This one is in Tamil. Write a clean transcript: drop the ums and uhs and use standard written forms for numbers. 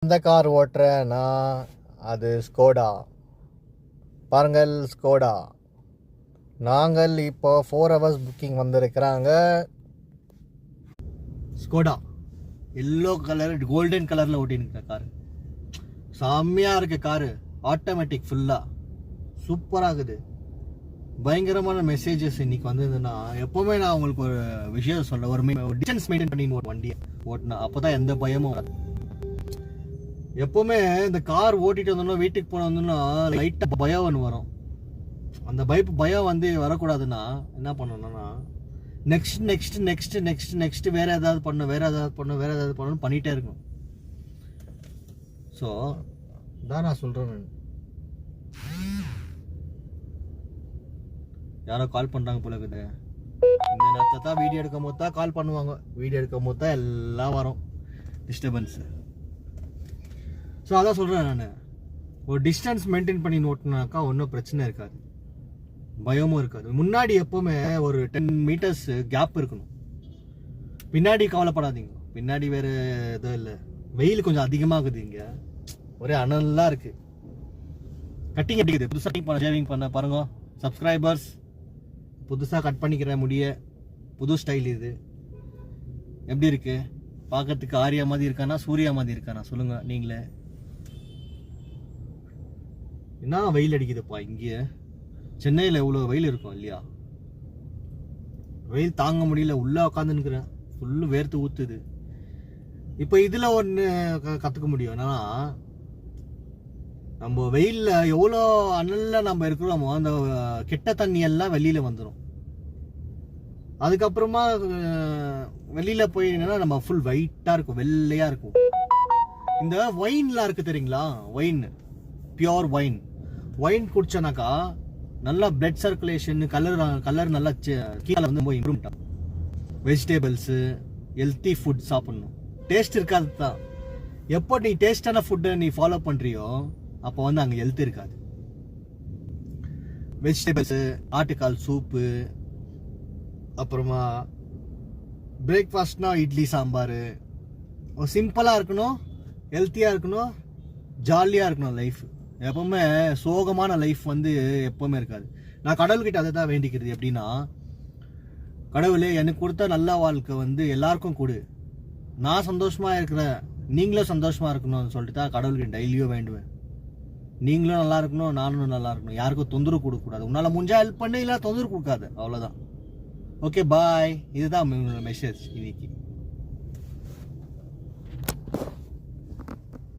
எந்த கார் ஓட்டுறேன்னா அது ஸ்கோடா. பாருங்கள், ஸ்கோடா. நாங்கள் இப்போ 4 hours புக்கிங் வந்திருக்கிறாங்க. ஸ்கோடா எல்லோ கலர் கோல்டன் கலரில் ஓட்டின்னு காரு. செம்மையாக இருக்குது காரு. ஆட்டோமேட்டிக் ஃபுல்லாக சூப்பராக இருக்குது. பயங்கரமான மெசேஜஸ் இன்னைக்கு வந்ததுன்னா, எப்போவுமே நான் உங்களுக்கு ஒரு விஷயம் சொல்ல, ஒரு டிஸ்டன்ஸ் மெயின்டைன் பண்ணி ஒரு வண்டியை ஓட்டினா அப்போ தான் எந்த பயமும் வராது. எப்போவுமே இந்த கார் ஓட்டிட்டு வந்தோம்னா, வீட்டுக்கு போன வந்தோம்னா லைட்டாக பயம் ஒன்று வரும். அந்த பயம் வந்து வரக்கூடாதுன்னா என்ன பண்ணணும்னா, நெக்ஸ்ட் வேற ஏதாவது பண்ணணும் பண்ணிகிட்டே இருக்கணும். ஸோ தான் நான் சொல்கிறேன். நான் யாரோ கால் பண்ணுறாங்க போல இருக்குது. இந்த நேரத்தில் தான் வீடியோ எடுக்கும் போது தான் கால் பண்ணுவாங்க. வீடியோ எடுக்கும் போது தான் எல்லாம் வரும் டிஸ்டர்பன்ஸு. ஸோ அதான் சொல்கிறேன் நான், ஒரு டிஸ்டன்ஸ் மெயின்டைன் பண்ணி ஓட்டினாக்கா ஒன்றும் பிரச்சனை இருக்காது, பயமும் இருக்காது. முன்னாடி எப்போவுமே ஒரு 10 meters கேப் இருக்கணும். பின்னாடி கவலைப்படாதீங்க, பின்னாடி வேறு எதுவும் இல்லை. வெயில் கொஞ்சம் அதிகமாகுது இங்கே, ஒரே அனலாக இருக்குது. கட்டிங் அடிக்குது. புதுசாக ஷேவிங் பண்ண பாருங்க சப்ஸ்கிரைபர்ஸ். புதுசாக கட் பண்ணிக்கிற முடிய, புது ஸ்டைல் இது. எப்படி இருக்கு பார்க்கறதுக்கு? ஆரியா மாதிரி இருக்கானா, சூர்யா மாதிரி இருக்கானா சொல்லுங்க நீங்களே. என்ன வெயில் அடிக்குதுப்பா இங்கே. சென்னையில் எவ்வளோ வெயில் இருக்கும் இல்லையா? வெயில் தாங்க முடியல, உள்ளே உட்காந்துன்னுக்குறேன். ஃபுல்லு வேர்த்து ஊற்றுது. இப்போ இதில் ஒன்று கற்றுக்க முடியும் என்னன்னா, நம்ம வெயிலில் எவ்வளோ அனலில் நம்ம இருக்கிறோமோ அந்த கெட்ட தண்ணி எல்லாம் வெளியில் வந்துடும். அதுக்கப்புறமா வெளியில் போய் என்னன்னா நம்ம ஃபுல் ஒயிட்டாக இருக்கும், வெள்ளையாக இருக்கும். இந்த ஒயின்லாம் இருக்குது தெரியுங்களா? ஒயின், பியோர் ஒயின் குடிச்சோன்னாக்கா நல்லா பிளட் சர்க்குலேஷன், கலர் நல்லா கீழே வந்து ரொம்ப இம்ப்ரூவ்மெண்ட் ஆகும். வெஜிடபிள்ஸு, ஹெல்த்தி ஃபுட் சாப்பிட்ணும். டேஸ்ட் இருக்காது தான். எப்போ நீ டேஸ்டான ஃபுட்டை நீ ஃபாலோ பண்ணுறியோ அப்போ வந்து அங்கே ஹெல்த் இருக்காது. வெஜிடபிள்ஸு, ஆட்டுக்கால் சூப்பு, அப்புறமா பிரேக்ஃபாஸ்ட்னா இட்லி சாம்பார். சிம்பிளாக இருக்கணும், ஹெல்த்தியாக இருக்கணும், ஜாலியாக இருக்கணும். லைஃப் எப்பவுமே சோகமான லைஃப் வந்து எப்பவுமே இருக்காது. நான் கடவுள்கிட்ட அதை தான் வேண்டிக்கிறது. எப்படின்னா, கடவுளே எனக்கு கொடுத்த நல்ல வாழ்க்கை வந்து எல்லாருக்கும் கொடு, நான் சந்தோஷமாக இருக்கிறேன், நீங்களும் சந்தோஷமாக இருக்கணும்னு சொல்லிட்டு தான் கடவுள்கிட்ட டெய்லியும் வேண்டுவேன். நீங்களும் நல்லா இருக்கணும், நானும் நல்லா இருக்கணும், யாருக்கும் தொந்தரவு கொடுக்கக்கூடாது. உன்னால் முடிஞ்சா ஹெல்ப் பண்ணு, இல்லை தொந்தரவு கொடுக்காது, அவ்வளோதான். Okay bye. இதுதான் மெசேஜ் இன்னைக்கு.